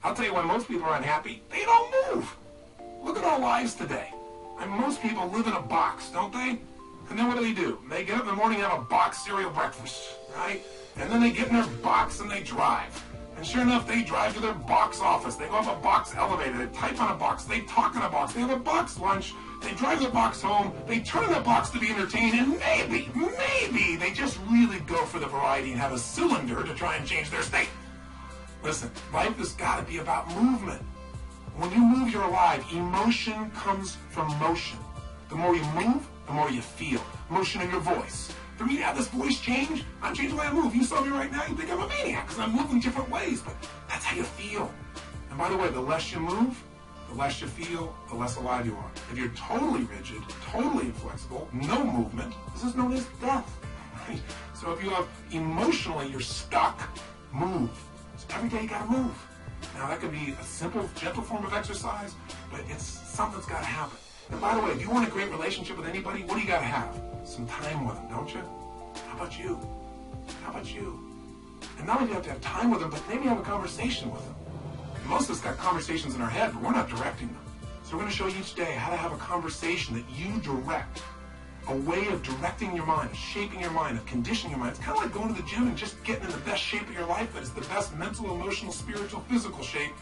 I'll tell you when most people are unhappy, they don't move. Look at our lives today. And most people live in a box, don't they? And then what do? They get up in the morning and have a box cereal breakfast, right? And then they get in their box and they drive. And sure enough, they drive to their box office. They go up a box elevator. They type on a box. They talk on a box. They have a box lunch. They drive their box home. They turn on the box to be entertained. And maybe they just really go for the variety and have a cylinder to try and change their state. Listen, life has got to be about movement. When you move, you're alive. Emotion comes from motion. The more you move, the more you feel. Motion in your voice. For me to have this voice change, I'm changing the way I move. You saw me right now, you think I'm a maniac because I'm moving different ways, but that's how you feel. And by the way, the less you move, the less you feel, the less alive you are. If you're totally rigid, totally inflexible, no movement, this is known as death. Right? So if you have emotionally, you're stuck, move. So every day you gotta move. Now that could be a simple, gentle form of exercise, but it's something that's gotta happen. And by the way, if you want a great relationship with anybody, what do you gotta have? Some time with them, don't you? How about you? How about you? And not only do you have to have time with them, but maybe have a conversation with them. And most of us got conversations in our head, but we're not directing them. So we're going to show you each day how to have a conversation that you direct. A way of directing your mind, of shaping your mind, of conditioning your mind. It's kind of like going to the gym and just getting in the best shape of your life, but it's the best mental, emotional, spiritual, physical shape.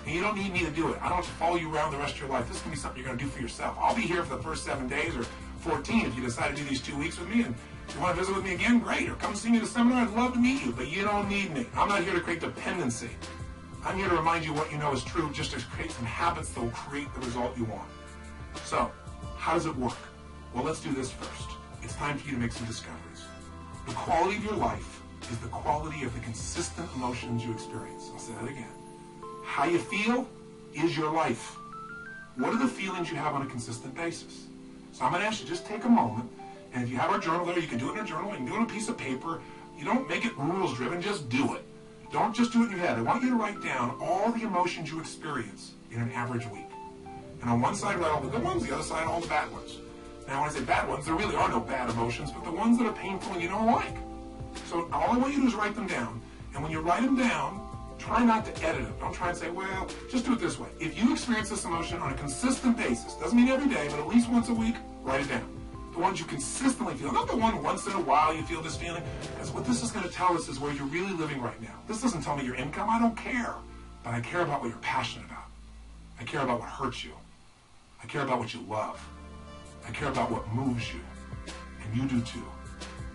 And you don't need me to do it. I don't have to follow you around the rest of your life. This is going to be something you're going to do for yourself. I'll be here for the first 7 days or 14 if you decide to do these 2 weeks with me. And if you want to visit with me again, great. Or come see me at a seminar. I'd love to meet you, but you don't need me. I'm not here to create dependency. I'm here to remind you what you know is true, just to create some habits that will create the result you want. So, how does it work? Well, let's do this first. It's time for you to make some discoveries. The quality of your life is the quality of the consistent emotions you experience. I'll say that again. How you feel is your life. What are the feelings you have on a consistent basis? So I'm going to ask you, just take a moment, and if you have our journal there, you can do it in a journal, you can do it on a piece of paper. You don't make it rules-driven, just do it. Don't just do it in your head. I want you to write down all the emotions you experience in an average week. And on one side, write all the good ones, the other side, all the bad ones. Now, when I say bad ones, there really are no bad emotions, but the ones that are painful and you don't like. So all I want you to do is write them down. And when you write them down, try not to edit them. Don't try and say, well, just do it this way. If you experience this emotion on a consistent basis, doesn't mean every day, but at least once a week, write it down. The ones you consistently feel, not the one once in a while you feel this feeling, because what this is going to tell us is where you're really living right now. This doesn't tell me your income. I don't care. But I care about what you're passionate about. I care about what hurts you. I care about what you love. I care about what moves you. And you do too.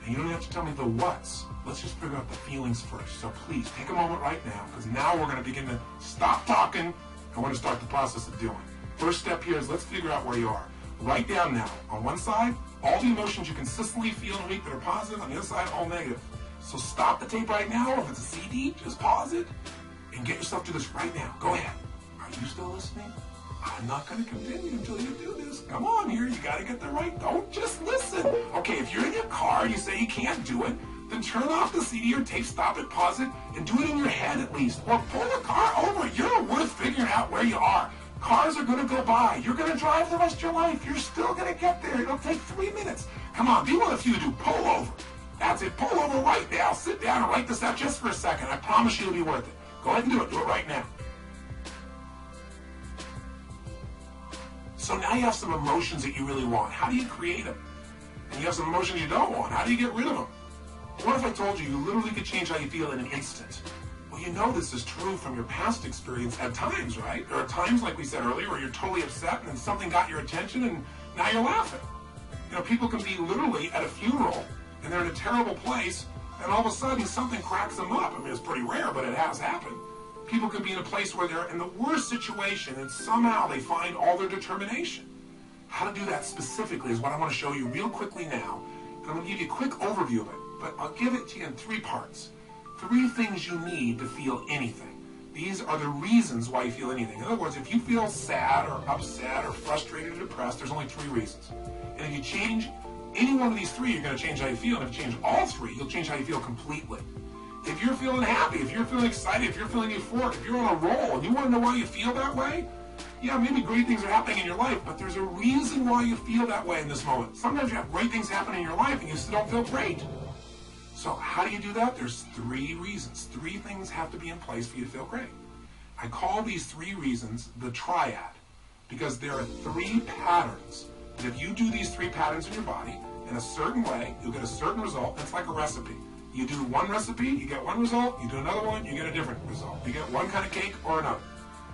And you don't have to tell me the what's. Let's just figure out the feelings first. So please, take a moment right now, because now we're going to begin to stop talking, and we're going to start the process of doing. First step here is let's figure out where you are. Write down now, on one side, all the emotions you consistently feel in a week that are positive, on the other side, all negative. So stop the tape right now, or if it's a CD, just pause it, and get yourself to this right now. Go ahead. Are you still listening? I'm not going to continue until you do this. Come on here, you got to get the right, don't just listen. Okay, if you're in your car and you say you can't do it, then turn off the CD or tape, stop it, pause it, and do it in your head at least. Or pull the car over. You're worth figuring out where you are. Cars are going to go by. You're going to drive the rest of your life. You're still going to get there. It'll take 3 minutes. Come on, be one of the few to do. Pull over. That's it. Pull over right now. Sit down and write this out just for a second. I promise you it'll be worth it. Go ahead and do it. Do it right now. So now you have some emotions that you really want. How do you create them? And you have some emotions you don't want. How do you get rid of them? What if I told you you literally could change how you feel in an instant? Well, you know this is true from your past experience at times, right? There are times, like we said earlier, where you're totally upset and something got your attention and now you're laughing. You know, people can be literally at a funeral and they're in a terrible place and all of a sudden something cracks them up. I mean, it's pretty rare, but it has happened. People can be in a place where they're in the worst situation and somehow they find all their determination. How to do that specifically is what I want to show you real quickly now. And I'm going to give you a quick overview of it, but I'll give it to you in 3 parts. 3 things you need to feel anything. These are the reasons why you feel anything. In other words, if you feel sad or upset or frustrated or depressed, there's only 3 reasons. And if you change any one of these 3, you're going to change how you feel. And if you change all 3, you'll change how you feel completely. If you're feeling happy, if you're feeling excited, if you're feeling euphoric, if you're on a roll and you want to know why you feel that way, yeah, maybe great things are happening in your life, but there's a reason why you feel that way in this moment. Sometimes you have great things happening in your life and you still don't feel great. So how do you do that? There's 3 reasons. 3 things have to be in place for you to feel great. I call these 3 reasons the triad, because there are 3 patterns. And if you do these 3 patterns in your body in a certain way, you'll get a certain result. It's like a recipe. You do one recipe, you get one result. You do another one, you get a different result. You get one kind of cake or another.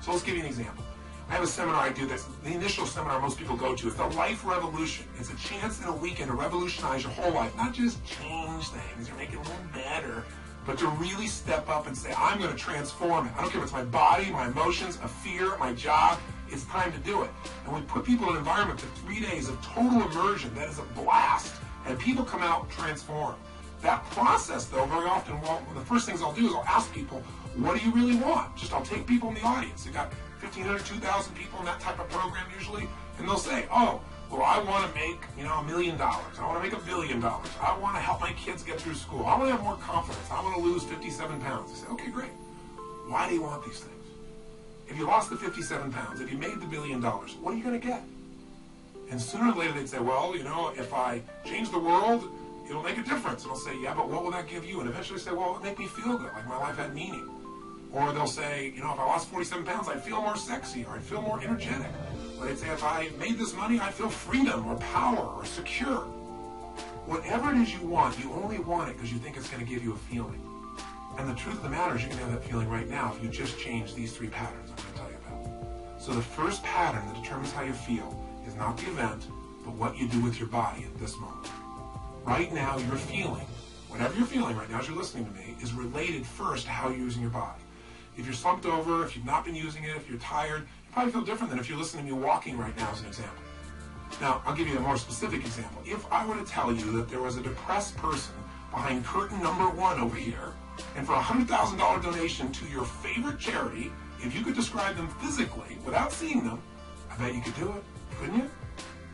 So let's give you an example. I have a seminar I do this. The initial seminar most people go to is the Life Revolution. It's a chance in a weekend to revolutionize your whole life. Not just change things or make it a little better, but to really step up and say, I'm going to transform it. I don't care if it's my body, my emotions, a fear, my job. It's time to do it. And we put people in an environment for 3 days of total immersion. That is a blast. And people come out transformed. That process, though, very often, well, the first things I'll do is I'll ask people, what do you really want? I'll take people in the audience. You've got 1,500, 2,000 people in that type of program usually, and they'll say, oh, well, I want to make, $1 million. I want to make $1 billion. I want to help my kids get through school. I want to have more confidence. I want to lose 57 pounds. I say, okay, great. Why do you want these things? If you lost the 57 pounds, if you made the $1 billion, what are you going to get? And sooner or later they'd say, well, if I change the world, it'll make a difference. And I'll say, yeah, but what will that give you? And eventually say, well, it'll make me feel good, like my life had meaning. Or they'll say, if I lost 47 pounds, I'd feel more sexy, or I'd feel more energetic. Or they'd say, if I made this money, I'd feel freedom, or power, or secure. Whatever it is you want, you only want it because you think it's going to give you a feeling. And the truth of the matter is you're going to have that feeling right now if you just change these 3 patterns I'm going to tell you about. So the first pattern that determines how you feel is not the event, but what you do with your body at this moment. Right now, your feeling, whatever you're feeling right now as you're listening to me, is related first to how you're using your body. If you're slumped over, if you've not been using it, if you're tired, you probably feel different than if you're listening to me walking right now as an example. Now, I'll give you a more specific example. If I were to tell you that there was a depressed person behind curtain number 1 over here, and for a $100,000 donation to your favorite charity, if you could describe them physically without seeing them, I bet you could do it, couldn't you?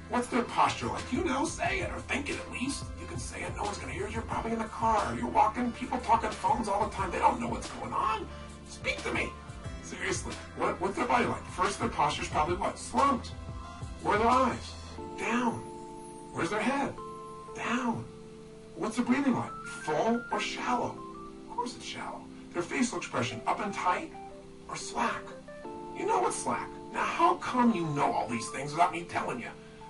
What's their posture like? Say it, or think it at least. You can say it, no one's going to hear it. You're probably in the car. You're walking, people talk on phones all the time. They don't know what's going on. Speak to me. Seriously, what's their body like? First, their posture's probably what? Slumped. Where are their eyes? Down. Where's their head? Down. What's their breathing like? Full or shallow? Of course it's shallow. Their facial expression, up and tight or slack? You know what's slack. Now, how come you know all these things without me telling you?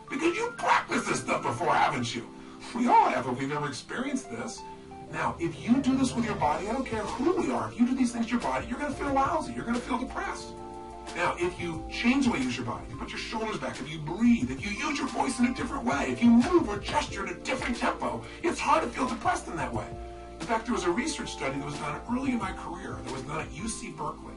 Because you practiced this stuff before, haven't you? We all have if we've ever experienced this. Now, if you do this with your body, I don't care who we are, if you do these things to your body, you're going to feel lousy. You're going to feel depressed. Now, if you change the way you use your body, if you put your shoulders back, if you breathe, if you use your voice in a different way, if you move or gesture at a different tempo, it's hard to feel depressed in that way. In fact, there was a research study that was done early in my career that was done at UC Berkeley.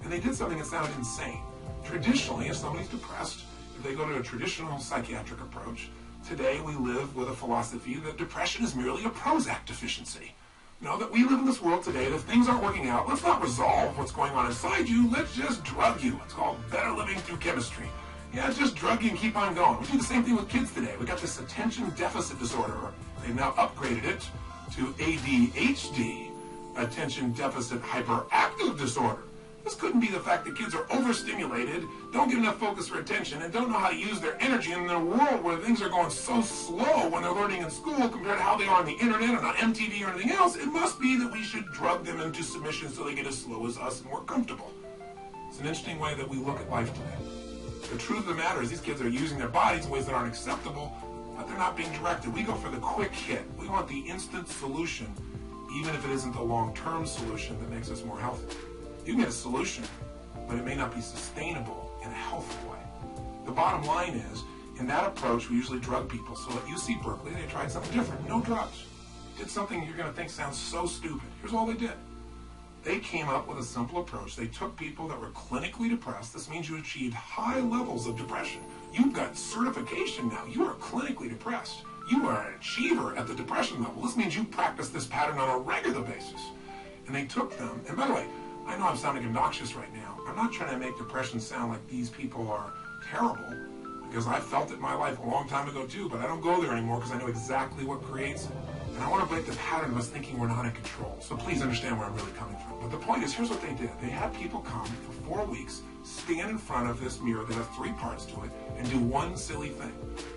And they did something that sounded insane. Traditionally, if somebody's depressed, if they go to a traditional psychiatric approach, today we live with a philosophy that depression is merely a Prozac deficiency. That we live in this world today that if things aren't working out, let's not resolve what's going on inside you, let's just drug you. It's called better living through chemistry. Yeah, just drug you and keep on going. We do the same thing with kids today. We got this attention deficit disorder. They've now upgraded it to ADHD, attention deficit hyperactive disorder. This couldn't be the fact that kids are overstimulated, don't get enough focus or attention, and don't know how to use their energy in a world where things are going so slow when they're learning in school compared to how they are on the internet and on MTV or anything else. It must be that we should drug them into submission so they get as slow as us and more comfortable. It's an interesting way that we look at life today. The truth of the matter is these kids are using their bodies in ways that aren't acceptable, but they're not being directed. We go for the quick hit. We want the instant solution, even if it isn't the long-term solution that makes us more healthy. You can get a solution, but it may not be sustainable in a healthy way. The bottom line is, in that approach, we usually drug people. So at UC Berkeley, they tried something different. No drugs. Did something you're going to think sounds so stupid. Here's all they did. They came up with a simple approach. They took people that were clinically depressed. This means you achieved high levels of depression. You've got certification now. You are clinically depressed. You are an achiever at the depression level. This means you practice this pattern on a regular basis. And they took them, and by the way, I know I'm sounding obnoxious right now. I'm not trying to make depression sound like these people are terrible, because I felt it in my life a long time ago too, but I don't go there anymore because I know exactly what creates it. And I want to break the pattern of us thinking we're not in control. So please understand where I'm really coming from. But the point is, here's what they did. They had people come for 4 weeks, stand in front of this mirror that has 3 parts to it, and do one silly thing.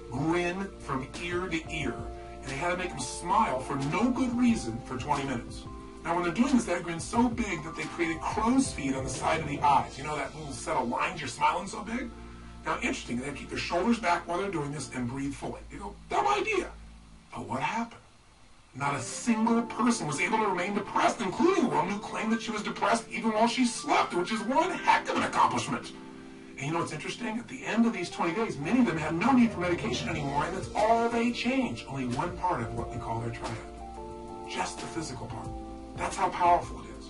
Grin from ear to ear. And they had to make them smile for no good reason for 20 minutes. Now, when they're doing this, they grin so big that they created crow's feet on the side of the eyes. You know that little set of lines you're smiling so big? Now, interesting, they keep their shoulders back while they're doing this and breathe fully. You go, dumb idea. But what happened? Not a single person was able to remain depressed, including a woman who claimed that she was depressed even while she slept, which is one heck of an accomplishment. And you know what's interesting? At the end of these 20 days, many of them had no need for medication anymore, and that's all they changed. Only one part of what we call their triad. Just the physical part. That's how powerful it is.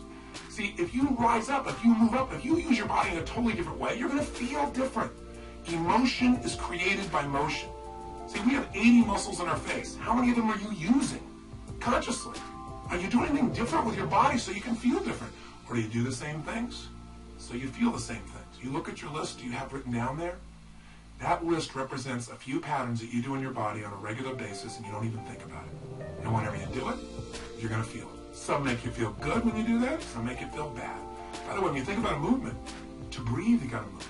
See, if you rise up, if you move up, if you use your body in a totally different way, you're going to feel different. Emotion is created by motion. See, we have 80 muscles in our face. How many of them are you using consciously? Are you doing anything different with your body so you can feel different? Or do you do the same things so you feel the same things? You look at your list you have written down there. That list represents a few patterns that you do in your body on a regular basis and you don't even think about it. And whenever you do it, you're going to feel it. Some make you feel good when you do that. Some make you feel bad. By the way, when you think about a movement, to breathe, you got to move.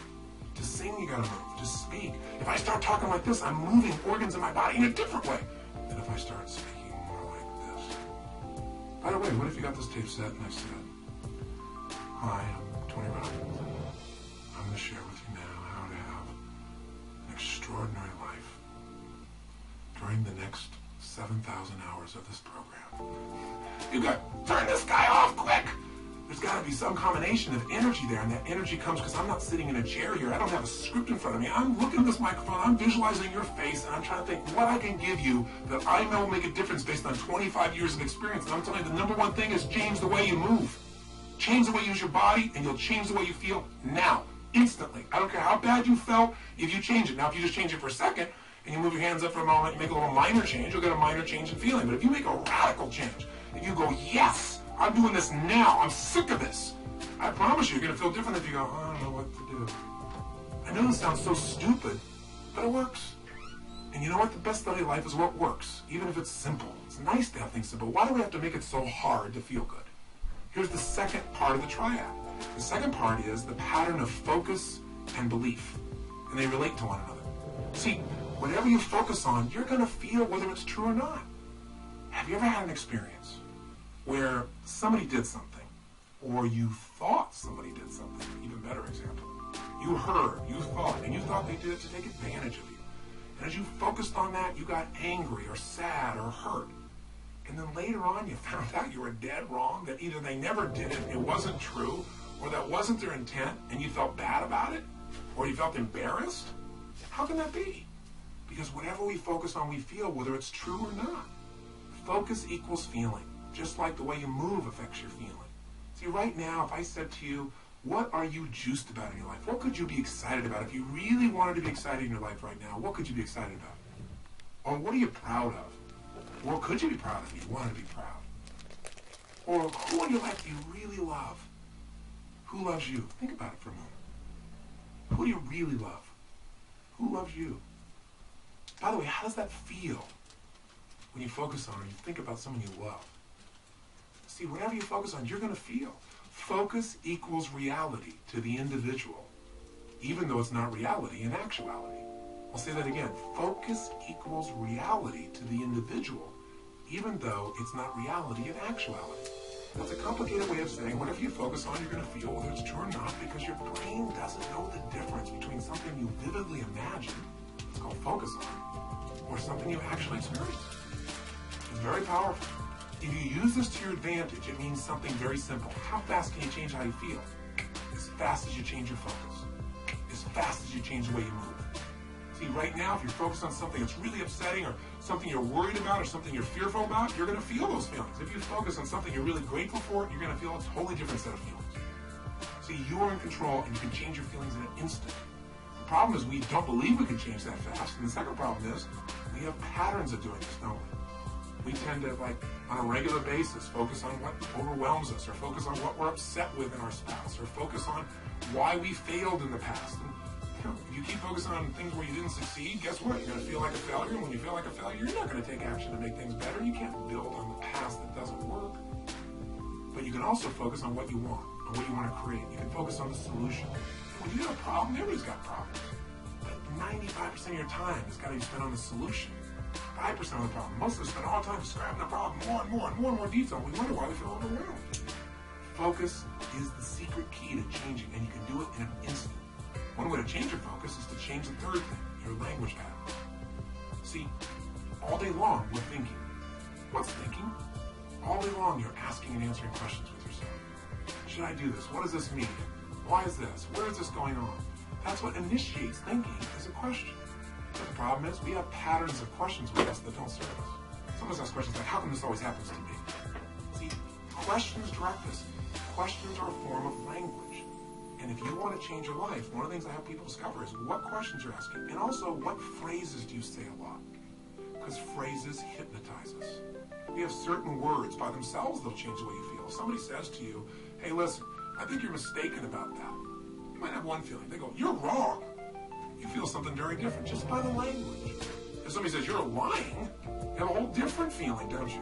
To sing, you got to move. To speak. If I start talking like this, I'm moving organs in my body in a different way than if I start speaking more like this. By the way, what if you got this tape set and I said, "Hi, I'm Tony Robbins. I'm going to share with you now how to have an extraordinary life during the next 7,000 hours of this program." You got to turn this guy off quick. There's got to be some combination of energy there, and that energy comes because I'm not sitting in a chair here. I don't have a script in front of me. I'm looking at this microphone. I'm visualizing your face, and I'm trying to think what I can give you that I know will make a difference based on 25 years of experience. And I'm telling you, the number one thing is change the way you move. Change the way you use your body, and you'll change the way you feel now, instantly. I don't care how bad you felt if you change it. Now, if you just change it for a second, and you move your hands up for a moment, you make a little minor change, you'll get a minor change in feeling. But if you make a radical change, if you go, yes, I'm doing this now, I'm sick of this, I promise you, you're going to feel different if you go, I don't know what to do. I know this sounds so stupid, but it works. And you know what? The best study of life is what works, even if it's simple. It's nice to have things simple. Why do we have to make it so hard to feel good? Here's the second part of the triad. The second part is the pattern of focus and belief, and they relate to one another. See, whatever you focus on, you're going to feel whether it's true or not. Have you ever had an experience where somebody did something, or you thought somebody did something? Even better example. You heard, you thought, and you thought they did it to take advantage of you. And as you focused on that, you got angry or sad or hurt. And then later on, you found out you were dead wrong, that either they never did it, it wasn't true, or that wasn't their intent, and you felt bad about it, or you felt embarrassed. How can that be? Because whatever we focus on, we feel, whether it's true or not. Focus equals feeling, just like the way you move affects your feeling. See, right now, if I said to you, what are you juiced about in your life? What could you be excited about? If you really wanted to be excited in your life right now, what could you be excited about? Or what are you proud of? Or could you be proud of if you wanted to be proud? Or who in your life do you really love? Who loves you? Think about it for a moment. Who do you really love? Who loves you? By the way, how does that feel when you focus on or you think about someone you love? See, whatever you focus on, you're going to feel. Focus equals reality to the individual, even though it's not reality in actuality. I'll say that again. Focus equals reality to the individual, even though it's not reality in actuality. That's a complicated way of saying whatever you focus on, you're going to feel, whether it's true or not, because your brain doesn't know the difference between something you vividly imagine, it's called focus on, or something you actually experience. It's very powerful. If you use this to your advantage, it means something very simple. How fast can you change how you feel? As fast as you change your focus. As fast as you change the way you move. See, right now, if you're focused on something that's really upsetting or something you're worried about or something you're fearful about, you're going to feel those feelings. If you focus on something you're really grateful for, you're going to feel a totally different set of feelings. See, you are in control and you can change your feelings in an instant. The problem is we don't believe we can change that fast. And the second problem is we have patterns of doing this, don't we? We tend to, on a regular basis, focus on what overwhelms us, or focus on what we're upset with in our spouse, or focus on why we failed in the past. And, if you keep focusing on things where you didn't succeed, guess what? You're going to feel like a failure. And when you feel like a failure, you're not going to take action to make things better. You can't build on the past that doesn't work. But you can also focus on what you want, and what you want to create. You can focus on the solution. When you got a problem, everybody's got problems. But 95% of your time has got to be spent on the solution. 5% of the problem. Most of us spend all the time describing the problem more and more detail. We wonder why we feel overwhelmed. Focus is the secret key to changing, and you can do it in an instant. One way to change your focus is to change the third thing, your language pattern. See, all day long we're thinking. What's thinking? All day long you're asking and answering questions with yourself. Should I do this? What does this mean? Why is this? Where is this going on? That's what initiates thinking, is a question. But the problem is we have patterns of questions with us that don't serve us. Some of us ask questions like, how come this always happens to me? See, questions direct us. Questions are a form of language. And if you want to change your life, one of the things I help people discover is what questions you're asking. And also, what phrases do you say a lot? Because phrases hypnotize us. We have certain words by themselves that'll change the way you feel. If somebody says to you, hey, listen, I think you're mistaken about that. You might have one feeling. They go, you're wrong. You feel something very different just by the language. If somebody says, you're lying, you have a whole different feeling, don't you?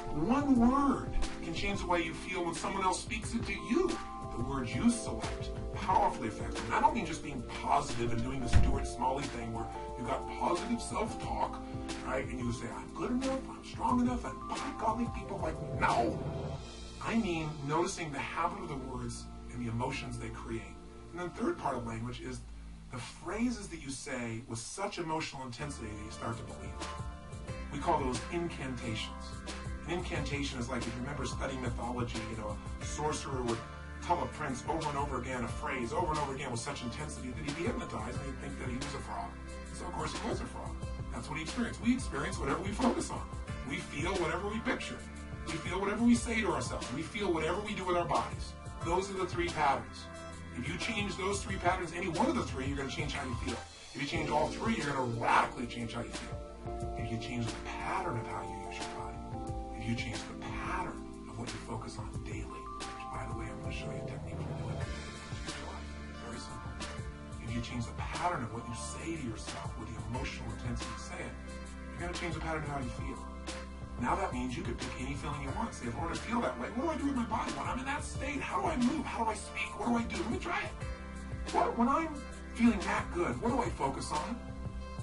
One word can change the way you feel when someone else speaks it to you. The words you select powerfully affect them. And I don't mean just being positive and doing the Stuart Smalley thing where you've got positive self-talk, right? And you say, I'm good enough, I'm strong enough, and by golly, people like me. No. I mean noticing the habit of the words and the emotions they create. And then the third part of language is the phrases that you say with such emotional intensity that you start to believe. We call those incantations. An incantation is like, if you remember studying mythology, a sorcerer would tell a prince over and over again a phrase over and over again with such intensity that he'd be hypnotized and he'd think that he was a frog. So of course he was a frog. That's what he experienced. We experience whatever we focus on. We feel whatever we picture. We feel whatever we say to ourselves. We feel whatever we do with our bodies. Those are the three patterns. If you change those three patterns, any one of the three, you're going to change how you feel. If you change all three, you're going to radically change how you feel. If you change the pattern of how you use your body, if you change the pattern of what you focus on daily, which, by the way, I'm going to show you a technique for doing it in your life. Very simple. If you change the pattern of what you say to yourself with the emotional intensity you say it, you're going to change the pattern of how you feel. Now that means you could pick any feeling you want. Say, if I want to feel that way, what do I do with my body? When I'm in that state, how do I move? How do I speak? What do I do? Let me try it. When I'm feeling that good, what do I focus on?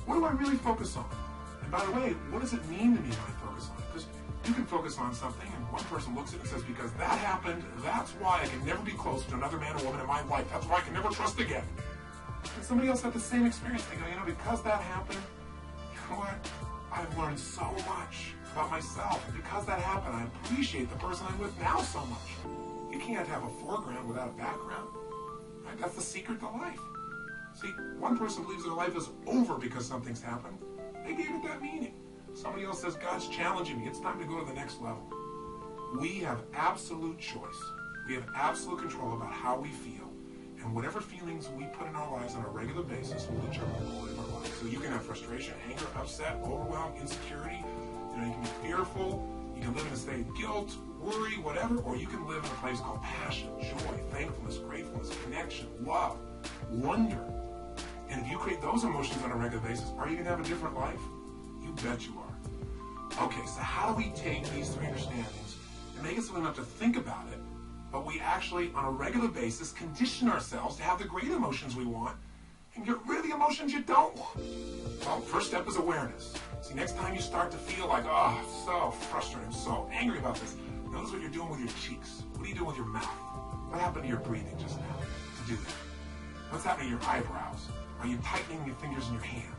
What do I really focus on? And by the way, what does it mean to me when I focus on it? Because you can focus on something, and one person looks at it and says, because that happened, that's why I can never be close to another man or woman in my life. That's why I can never trust again. And somebody else had the same experience. They go, because that happened, you know what? I've learned so much about myself. And because that happened, I appreciate the person I'm with now so much. You can't have a foreground without a background. Right? That's the secret to life. See, one person believes their life is over because something's happened. They gave it that meaning. Somebody else says, God's challenging me. It's time to go to the next level. We have absolute choice. We have absolute control about how we feel. And whatever feelings we put in our lives on a regular basis will determine the quality of our lives. So you can have frustration, anger, upset, overwhelm, insecurity. You can be fearful. You can live in a state of guilt, worry, whatever. Or you can live in a place called passion, joy, thankfulness, gratefulness, connection, love, wonder. And if you create those emotions on a regular basis, are you going to have a different life? You bet you are. Okay, so how do we take these three understandings and make it so we don't have to think about it, but we actually, on a regular basis, condition ourselves to have the great emotions we want and get rid of the emotions you don't want? Well, first step is awareness. See, next time you start to feel like, oh, so frustrated, I'm so angry about this, notice what you're doing with your cheeks. What are you doing with your mouth? What happened to your breathing just now to do that? What's happening to your eyebrows? Are you tightening your fingers in your hands?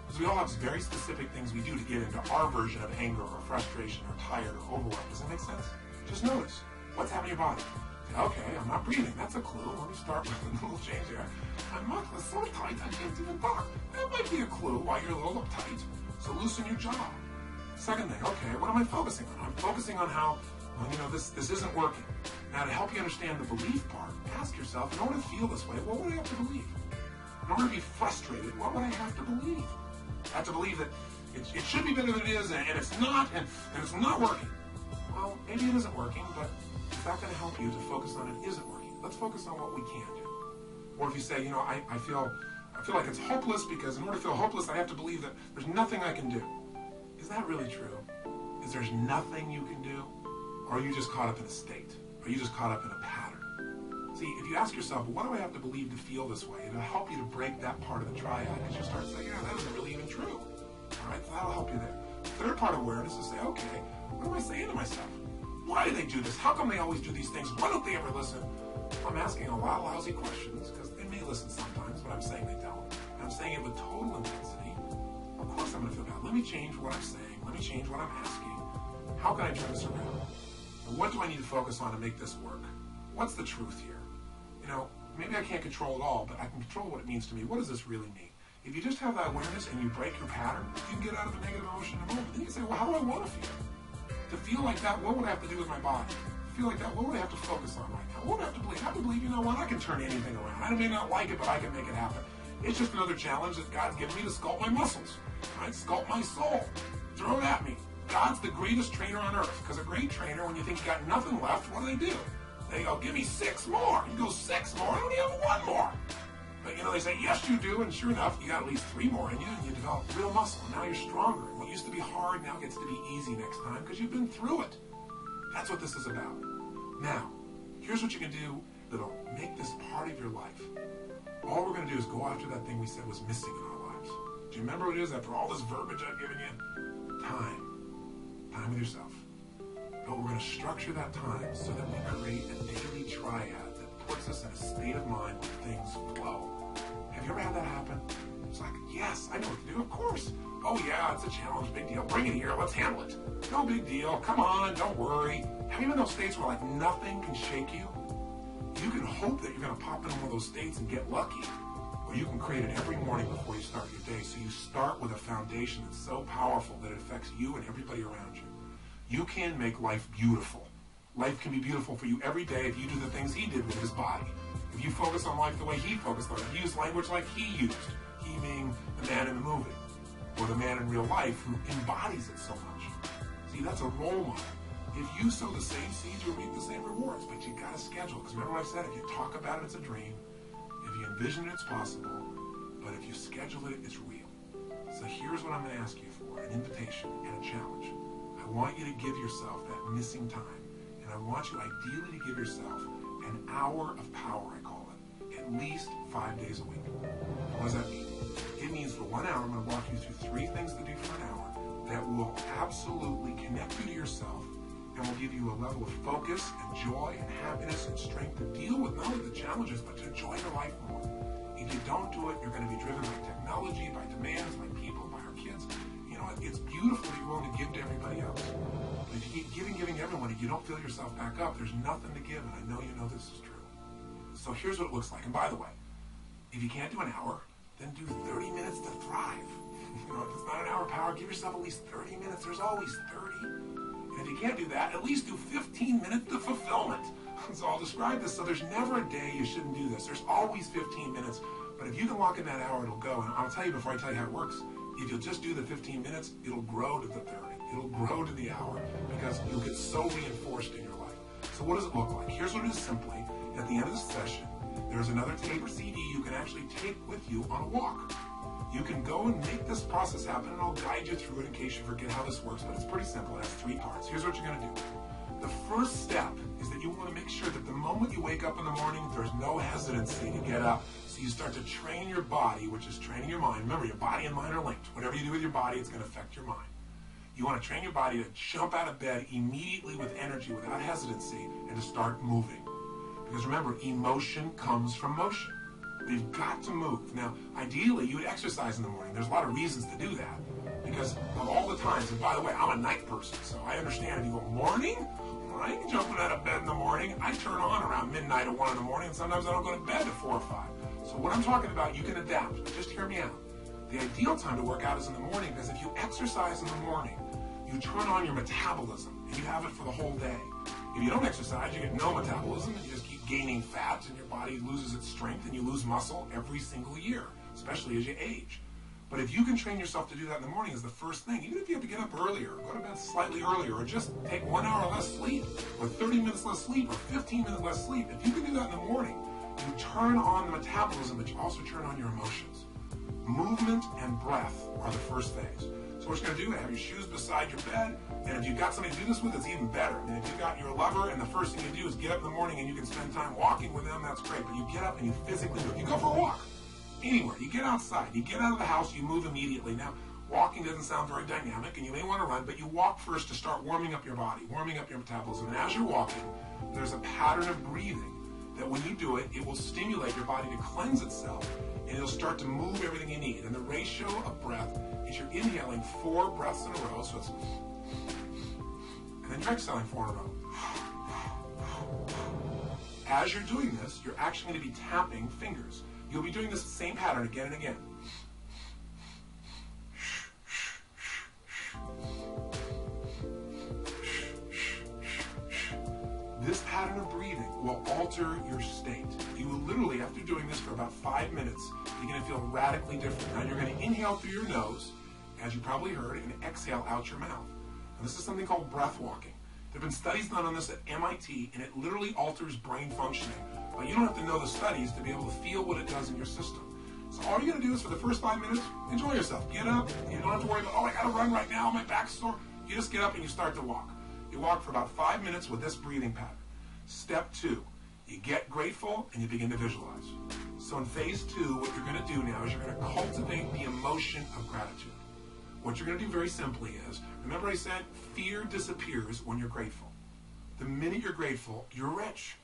Because we all have very specific things we do to get into our version of anger or frustration or tired or overwhelmed. Does that make sense? Just notice what's happening in your body. Say, okay, I'm not breathing. That's a clue. Let me start with a little change there. My mouth is so tight I can't even talk. That might be a clue why you're a little uptight. So loosen your jaw. Second thing, okay, what am I focusing on? I'm focusing on how, this isn't working. Now, to help you understand the belief part, ask yourself, in order to feel this way, what would I have to believe? In order to be frustrated, what would I have to believe? I have to believe that it should be better than it is, and it's not, and it's not working. Well, maybe it isn't working, but is that going to help you to focus on it isn't working? Let's focus on what we can do. Or if you say, I feel like it's hopeless because in order to feel hopeless, I have to believe that there's nothing I can do. Is that really true? Is there's nothing you can do? Or are you just caught up in a state? Are you just caught up in a pattern? See, if you ask yourself, what do I have to believe to feel this way? It'll help you to break that part of the triad because you start saying, that isn't really even true. All right, so that'll help you there. Third part of awareness is say, okay, what am I saying to myself? Why do they do this? How come they always do these things? Why don't they ever listen? I'm asking a lot of lousy questions because they may listen sometimes, but I'm saying they don't. And I'm saying it with total intensity. Of course I'm going to feel bad. Let me change what I'm saying. Let me change what I'm asking. How can I turn this around? And what do I need to focus on to make this work? What's the truth here? You know, maybe I can't control it all, but I can control what it means to me. What does this really mean? If you just have that awareness and you break your pattern, you can get out of the negative emotion in a moment. Then you can say, well, how do I want to feel? To feel like that, what would I have to do with my body? To feel like that, what would I have to focus on right now? What would I have to believe? I have to believe, you know what, I can turn anything around. I may not like it, but I can make it happen. It's just another challenge that God's given me to sculpt my muscles, right? Sculpt my soul. Throw it at me. God's the greatest trainer on earth. Because a great trainer, when you think you got nothing left, what do? They go, give me 6 more. You go, 6 more? I only have 1 more. But, you know, they say, yes, you do. And sure enough, you got at least 3 more in you, and you develop real muscle. Now you're stronger. What used to be hard now gets to be easy next time because you've been through it. That's what this is about. Now, here's what you can do that'll make this part of your life. All we're going to do is go after that thing we said was missing in our lives. Do you remember what it is after all this verbiage I've given you? Time. Time with yourself. But we're going to structure that time so that we create a daily triad that puts us in a state of mind where things flow. Have you ever had that happen? It's like, yes, I know what to do, of course. Oh yeah, it's a challenge, big deal. Bring it here, let's handle it. No big deal, come on, don't worry. Have you been in those states where like nothing can shake you? You can hope that you're going to pop into one of those states and get lucky. Or you can create it every morning before you start your day. So you start with a foundation that's so powerful that it affects you and everybody around you. You can make life beautiful. Life can be beautiful for you every day if you do the things he did with his body. If you focus on life the way he focused on it, if you use language like he used, he being the man in the movie, or the man in real life who embodies it so much. See, that's a role model. If you sow the same seeds, you'll reap the same rewards, but you gotta schedule. Because remember what I said, if you talk about it, it's a dream. If you envision it, it's possible. But if you schedule it, it's real. So here's what I'm gonna ask you for, an invitation and a challenge. I want you to give yourself that missing time. And I want you ideally to give yourself an hour of power, I call it, at least 5 days a week. What does that mean? It means for 1 hour, I'm going to walk you through 3 things to do for an hour that will absolutely connect you to yourself and will give you a level of focus and joy and happiness and strength to deal with not only the challenges, but to enjoy your life more. If you don't do it, you're going to be driven by technology, by demands, by people, by our kids. You know, it's beautiful that you're willing to give to everybody else. But if you keep giving everyone, if you don't fill yourself back up, there's nothing to give, and I know you know this is true. So here's what it looks like. And by the way, if you can't do an hour, then do 30 minutes to thrive. You know, if it's not an hour power, give yourself at least 30 minutes. There's always 30. And if you can't do that, at least do 15 minutes to fulfillment. So I'll describe this. So there's never a day you shouldn't do this. There's always 15 minutes. But if you can lock in that hour, it'll go. And I'll tell you before I tell you how it works, if you'll just do the 15 minutes, it'll grow to the 30. It'll grow to the hour because you'll get so reinforced in your life. So what does it look like? Here's what it is simply. At the end of the session, there's another tape or CD you can actually take with you on a walk. You can go and make this process happen, and I'll guide you through it in case you forget how this works, but it's pretty simple. It has 3 parts. Here's what you're going to do. The first step is that you want to make sure that the moment you wake up in the morning, there's no hesitancy to get up. So you start to train your body, which is training your mind. Remember, your body and mind are linked. Whatever you do with your body, it's going to affect your mind. You want to train your body to jump out of bed immediately with energy, without hesitancy, and to start moving. Because remember, emotion comes from motion. We've got to move. Now, ideally, you would exercise in the morning. There's a lot of reasons to do that. Because of all the times, and by the way, I'm a night person, so I understand if you go morning, I ain't jumping out of bed in the morning. I turn on around midnight or 1 in the morning, and sometimes I don't go to bed at 4 or 5. So what I'm talking about, you can adapt. Just hear me out. The ideal time to work out is in the morning, because if you exercise in the morning, you turn on your metabolism, and you have it for the whole day. If you don't exercise, you get no metabolism, and you just keep gaining fat, and your body loses its strength, and you lose muscle every single year, especially as you age. But if you can train yourself to do that in the morning as the first thing, even if you have to get up earlier, go to bed slightly earlier, or just take 1 hour less sleep, or 30 minutes less sleep, or 15 minutes less sleep, if you can do that in the morning, you turn on the metabolism, but you also turn on your emotions. Movement and breath are the first phase. So what you're going to do is have your shoes beside your bed, and if you've got somebody to do this with, it's even better. And if you've got your lover, and the first thing you do is get up in the morning and you can spend time walking with them, that's great. But you get up and you physically move. You go for a walk. Anywhere. You get outside. You get out of the house, you move immediately. Now, Walking doesn't sound very dynamic, and you may want to run, but you walk first to start warming up your body, warming up your metabolism. And as you're walking, there's a pattern of breathing that when you do it, it will stimulate your body to cleanse itself, and it'll start to move everything you need. And the ratio of breath is you're inhaling 4 breaths in a row, so it's, and then you're exhaling 4 in a row. As you're doing this, you're actually going to be tapping fingers. You'll be doing this same pattern again and again. This pattern of breathing will alter your state. You will literally, after doing this for about 5 minutes, you're going to feel radically different. Now you're going to inhale through your nose, as you probably heard, and exhale out your mouth. And this is something called breath walking. There have been studies done on this at MIT, and it literally alters brain functioning. But you don't have to know the studies to be able to feel what it does in your system. So all you're going to do is for the first 5 minutes, enjoy yourself. Get up. You don't have to worry about, oh, I got to run right now, my back's sore. You just get up and you start to walk. You walk for about 5 minutes with this breathing pattern. Step 2, you get grateful and you begin to visualize. So in phase 2, what you're going to do now is you're going to cultivate the emotion of gratitude. What you're going to do very simply is, remember I said fear disappears when you're grateful. The minute you're grateful, you're rich.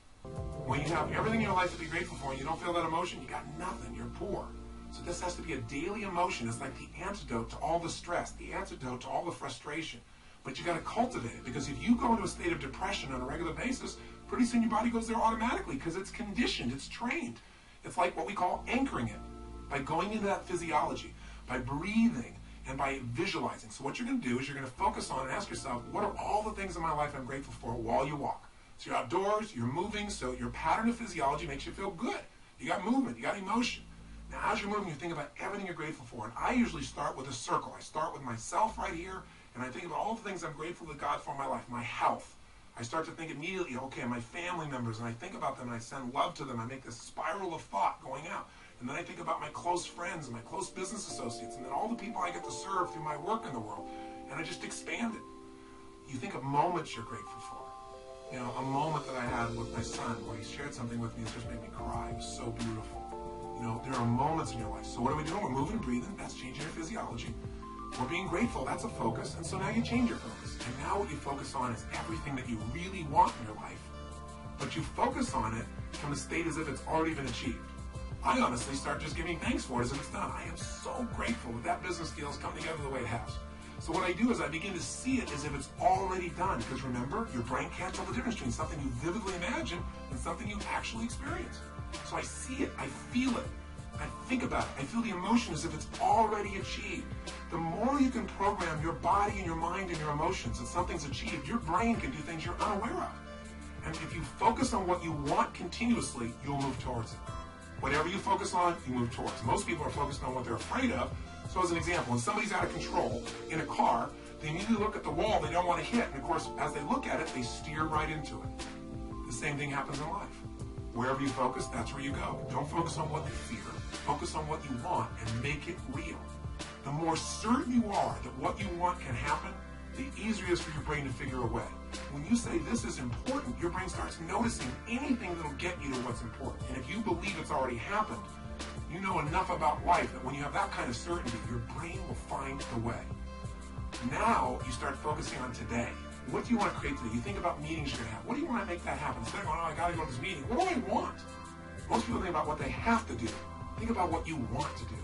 When you have everything in your life to be grateful for and you don't feel that emotion, you got nothing, you're poor. So this has to be a daily emotion. It's like the antidote to all the stress, the antidote to all the frustration. But you got to cultivate it, because if you go into a state of depression on a regular basis, pretty soon your body goes there automatically because it's conditioned, it's trained. It's like what we call anchoring it, by going into that physiology, by breathing, and by visualizing. So what you're going to do is you're going to focus on and ask yourself, what are all the things in my life I'm grateful for while you walk? So you're outdoors, you're moving, so your pattern of physiology makes you feel good. You got movement, you got emotion. Now as you're moving, you think about everything you're grateful for. And I usually start with a circle. I start with myself right here, and I think about all the things I'm grateful to God for in my life. My health. I start to think immediately, okay, my family members, and I think about them, and I send love to them. I make this spiral of thought going out. And then I think about my close friends and my close business associates, and then all the people I get to serve through my work in the world. And I just expand it. You think of moments you're grateful for. You know, a moment that I had with my son where he shared something with me that just made me cry. It was so beautiful. You know, there are moments in your life. So what are we doing? We're moving and breathing. That's changing your physiology. We're being grateful. That's a focus. And so now you change your focus. And now what you focus on is everything that you really want in your life. But you focus on it from a state as if it's already been achieved. I honestly start just giving thanks for it as if it's done. I am so grateful that that business deal has come together the way it has. So what I do is I begin to see it as if it's already done. Because remember, your brain can't tell the difference between something you vividly imagine and something you actually experience. So I see it, I feel it, I think about it, I feel the emotion as if it's already achieved. The more you can program your body and your mind and your emotions that something's achieved, your brain can do things you're unaware of. And if you focus on what you want continuously, you'll move towards it. Whatever you focus on, you move towards. Most people are focused on what they're afraid of. So as an example, when somebody's out of control in a car, they immediately look at the wall they don't want to hit. And of course, as they look at it, they steer right into it. The same thing happens in life. Wherever you focus, that's where you go. Don't focus on what you fear. Focus on what you want and make it real. The more certain you are that what you want can happen, the easier it is for your brain to figure a way. When you say this is important, your brain starts noticing anything that'll get you to what's important. And if you believe it's already happened, you know enough about life that when you have that kind of certainty, your brain will find the way. Now you start focusing on today. What do you want to create today? You think about meetings you're going to have. What do you want to make that happen? Instead of going, oh, I got to go to this meeting. What do I want? Most people think about what they have to do. Think about what you want to do.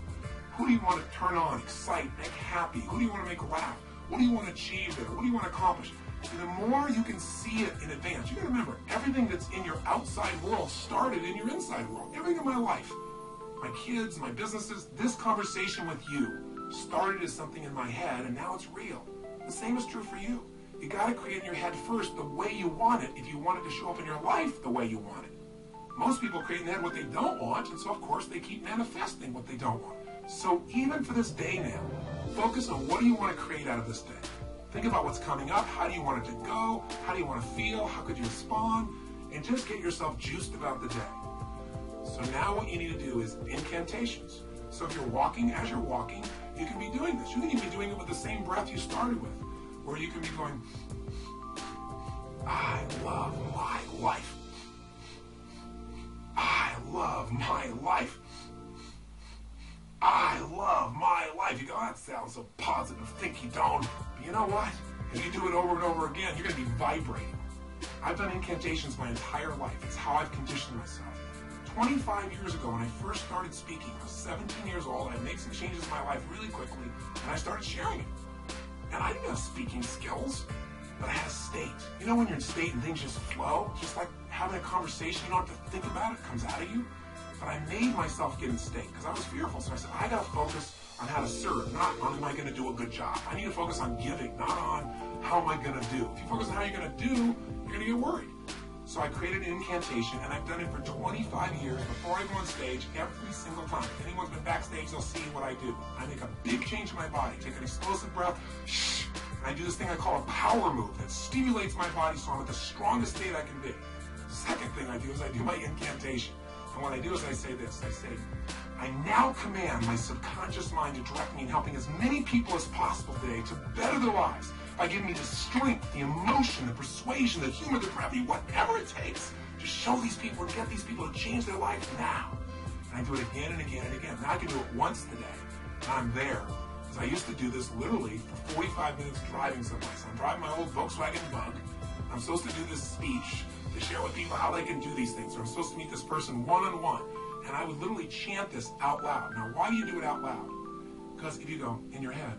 Who do you want to turn on, excite, make happy? Who do you want to make laugh? What do you want to achieve there? What do you want to accomplish? See, the more you can see it in advance, you got to remember, everything that's in your outside world started in your inside world. Everything in my life, my kids, my businesses, this conversation with you started as something in my head, and now it's real. The same is true for you. You got to create in your head first the way you want it if you want it to show up in your life the way you want it. Most people create in their head what they don't want, and so of course they keep manifesting what they don't want. So even for this day now, focus on what do you want to create out of this day. Think about what's coming up, how do you want it to go, how do you want to feel, how could you respond, and just get yourself juiced about the day. So now what you need to do is incantations. So if you're walking, as you're walking, you can be doing this. You can even be doing it with the same breath you started with, where you can be going, I love my life. I love my life. I love my life. life. You go, that sounds so positive. Think you don't. But you know what? If you do it over and over again, you're going to be vibrating. I've done incantations my entire life. It's how I've conditioned myself. 25 years ago, when I first started speaking, I was 17 years old, and I made some changes in my life really quickly, and I started sharing it. And I didn't have speaking skills, but I had a state. You know when you're in state and things just flow? Just like having a conversation, you don't have to think about it, it comes out of you. But I made myself get in state because I was fearful. So I said, I got to focus on how to serve, not on am I going to do a good job. I need to focus on giving, not on how am I going to do. If you focus on how you're going to do, you're going to get worried. So I created an incantation, and I've done it for 25 years before I go on stage every single time. If anyone's been backstage, they'll see what I do. I make a big change in my body, take an explosive breath, and I do this thing I call a power move that stimulates my body so I'm at the strongest state I can be. Second thing I do is I do my incantation. And what I do is I say this, I say, I now command my subconscious mind to direct me in helping as many people as possible today to better their lives by giving me the strength, the emotion, the persuasion, the humor, the gravity, whatever it takes to show these people and get these people to change their life now. And I do it again and again and again. Now I can do it once today, and I'm there. Because I used to do this literally for 45 minutes driving someplace. I'm driving my old Volkswagen Bug. I'm supposed to do this speech to share with people how they can do these things. Or I'm supposed to meet this person one-on-one. And I would literally chant this out loud. Now, why do you do it out loud? Because if you go in your head,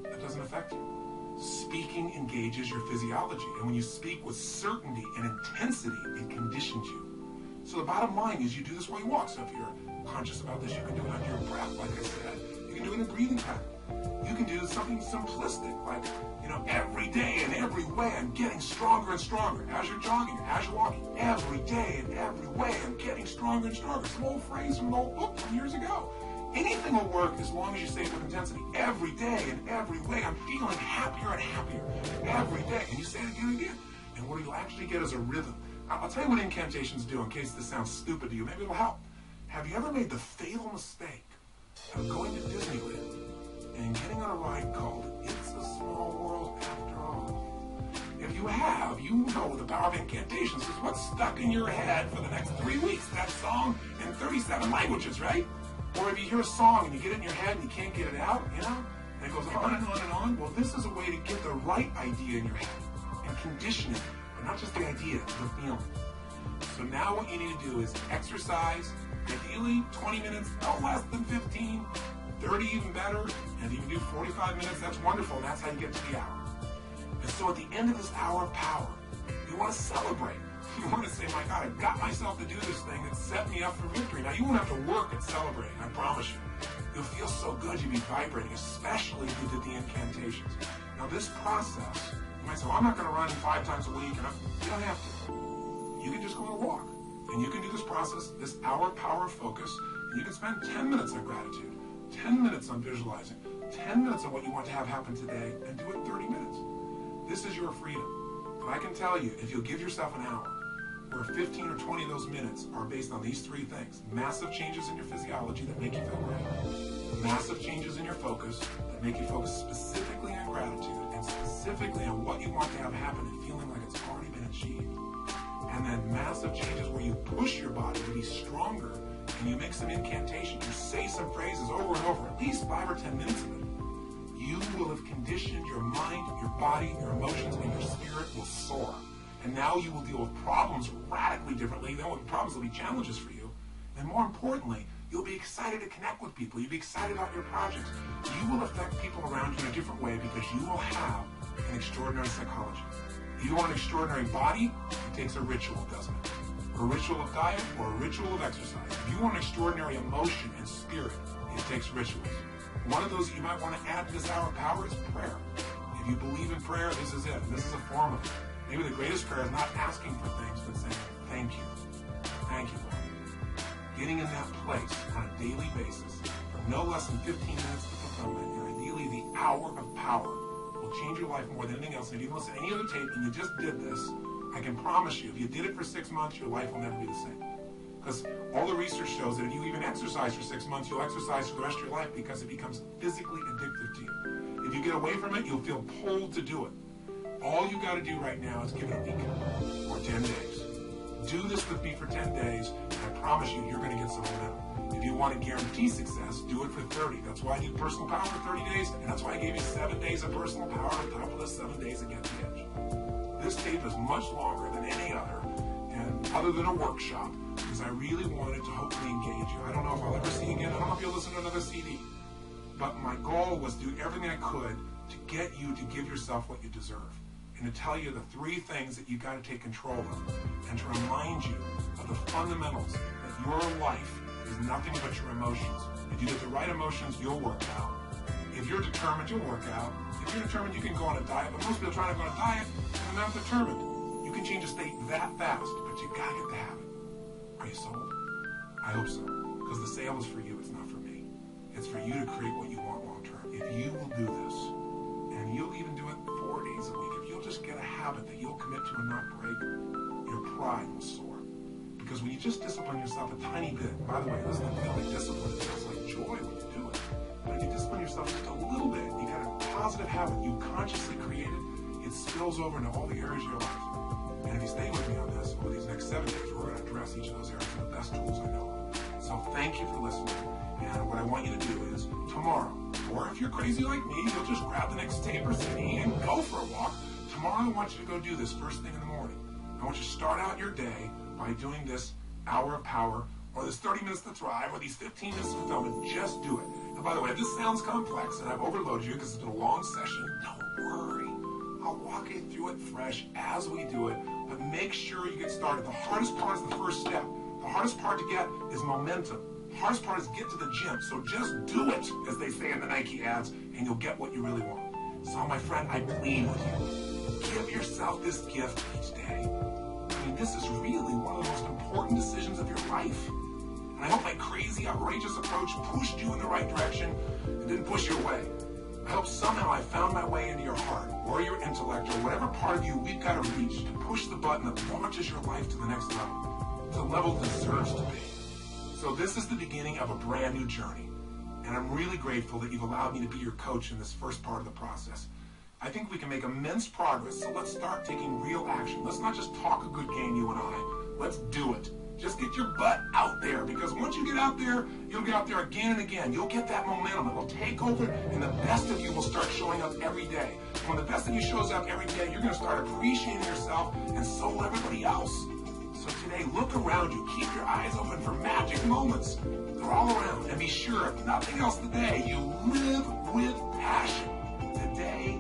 that doesn't affect you. Speaking engages your physiology. And when you speak with certainty and intensity, it conditions you. So the bottom line is you do this while you walk. So if you're conscious about this, you can do it under your breath, like I said. You can do it in a breathing pattern. You can do something simplistic, like, every day and every way I'm getting stronger and stronger. As you're jogging, as you're walking, every day and every way I'm getting stronger and stronger. Some old phrase from an old book from years ago. Anything will work as long as you say it with intensity. Every day and every way I'm feeling happier and happier. Every day. And you say it again and again. And what you'll actually get is a rhythm. I'll tell you what incantations do in case this sounds stupid to you. Maybe it'll help. Have you ever made the fatal mistake of going to Disneyland and getting on a ride called It's a Small World After All? If you have, you know the power of incantations is what's stuck in your head for the next 3 weeks. That song in 37 languages, right? Or if you hear a song and you get it in your head and you can't get it out, and it goes on and on and on. Well, this is a way to get the right idea in your head and condition it, but not just the idea, the feeling. So now what you need to do is exercise, ideally 20 minutes, no less than 15, 30 even better, and you can do 45 minutes, that's wonderful, and that's how you get to the hour. And so at the end of this hour of power, you want to celebrate. You want to say, my God, I got myself to do this thing that set me up for victory. Now, you won't have to work at celebrating, I promise you. You'll feel so good, you'll be vibrating, especially if you did the incantations. Now, this process, you might say, well, I'm not going to run 5 times a week. You don't have to. You can just go on a walk. And you can do this process, this hour of power of focus, and you can spend 10 minutes on gratitude, 10 minutes on visualizing, 10 minutes on what you want to have happen today, and do it 30 minutes. This is your freedom. But I can tell you, if you'll give yourself an hour, where 15 or 20 of those minutes are based on these 3 things: massive changes in your physiology that make you feel great, massive changes in your focus that make you focus specifically on gratitude and specifically on what you want to have happen and feeling like it's already been achieved, and then massive changes where you push your body to be stronger and you make some incantations, you say some phrases over and over, at least 5 or 10 minutes of it, you will have conditioned your mind, your body, your emotions, and your spirit will soar. And now you will deal with problems radically differently. Then problems will be challenges for you. And more importantly, you'll be excited to connect with people. You'll be excited about your projects. You will affect people around you in a different way because you will have an extraordinary psychology. You want an extraordinary body, it takes a ritual, doesn't it? A ritual of diet or a ritual of exercise. If you want an extraordinary emotion and spirit, it takes rituals. One of those that you might want to add to this hour of power is prayer. If you believe in prayer, this is it. This is a form of it. Maybe the greatest prayer is not asking for things, but saying, thank you. Thank you, Lord. Getting in that place on a daily basis for no less than 15 minutes to fulfillment, and ideally the hour of power will change your life more than anything else. And if you listen to any other tape and you just did this, I can promise you, if you did it for 6 months, your life will never be the same. Because all the research shows that if you even exercise for 6 months, you'll exercise for the rest of your life because it becomes physically addictive to you. If you get away from it, you'll feel pulled to do it. All you got to do right now is give it a week or 10 days. Do this with me for 10 days, and I promise you, you're going to get some momentum. If you want to guarantee success, do it for 30. That's why I do personal power for 30 days, and that's why I gave you 7 days of personal power on top of the 7 days against the edge. This tape is much longer than any other, and other than a workshop, because I really wanted to hopefully engage you. I don't know if I'll ever see you again. I don't know if you'll listen to another CD. But my goal was to do everything I could to get you to give yourself what you deserve, and to tell you the 3 things that you got to take control of, and to remind you of the fundamentals that your life is nothing but your emotions. If you get the right emotions, you'll work out. If you're determined, you'll work out. If you're determined, you can go on a diet. But most people trying to go on a diet, and they're not determined. You can change a state that fast, but you gotta get the habit. Are you sold? I hope so. Because the sale is for you, it's not for me. It's for you to create what you want long term. If you will do this, and you'll even do it 4 days a week, if you'll just get a habit that you'll commit to and not break, your pride will soar. Because when you just discipline yourself a tiny bit, by the way, it doesn't feel like discipline, it feels like joy when you do it. But if you discipline yourself just a little bit, you got a positive habit you consciously created, it spills over into all the areas of your life. And if you stay with me on this, over these next 7 days, we're going to address each of those areas with the best tools I know. So thank you for listening. And what I want you to do is tomorrow, or if you're crazy like me, you'll just grab the next tape or CD and go for a walk. Tomorrow I want you to go do this first thing in the morning. I want you to start out your day by doing this hour of power, or this 30 minutes to thrive, or these 15 minutes of fulfillment. Just do it. And by the way, if this sounds complex and I've overloaded you because it's been a long session, don't worry. I'll walk you through it fresh as we do it, but make sure you get started. The hardest part is the first step. The hardest part to get is momentum. The hardest part is get to the gym. So just do it, as they say in the Nike ads, and you'll get what you really want. So my friend, I plead with you. Give yourself this gift each day. I mean, this is really one of the most important decisions of your life. And I hope my crazy, outrageous approach pushed you in the right direction and didn't push you away. I hope somehow I found my way into your heart or your intellect or whatever part of you we've got to reach to push the button that launches your life to the next level, to the level it deserves to be. So this is the beginning of a brand new journey. And I'm really grateful that you've allowed me to be your coach in this first part of the process. I think we can make immense progress, so let's start taking real action. Let's not just talk a good game, you and I. Let's do it. Just get your butt out there, because once you get out there, you'll get out there again and again. You'll get that momentum. It will take over, and the best of you will start showing up every day. And when the best of you shows up every day, you're going to start appreciating yourself, and so will everybody else. So today, look around you. Keep your eyes open for magic moments. They're all around. And be sure, if nothing else today, you live with passion. Today